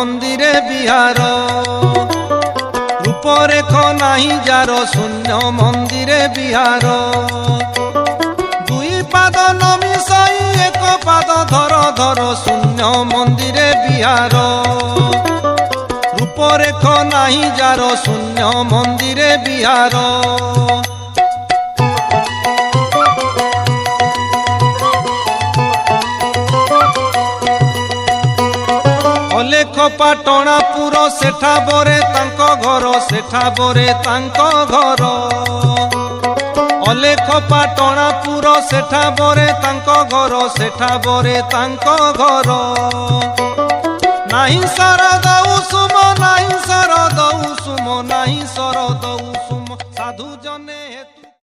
মন্দিরে বিহার রূপরেখ নাহি যার শূন্য মন্দিরে বিহার দুই পাদ নমিশাই এক পাদ ধর ধর শূন্য মন্দিরে বিহার রূপরেখ নাহি যার শূন্য মন্দিরে বিহার অলেখ পাটଣାপুର সেঠা বরে তাঙ্ক ঘর সেঠা বরে তাঙ্ক ঘর অলেখ পাটଣାপুର সেঠা বরে তাঙ্ক ঘর সেঠা বরে তাঙ্ক ঘর নাহি শরদ উসুম নাহি শরদ উসুম নাহি শরদ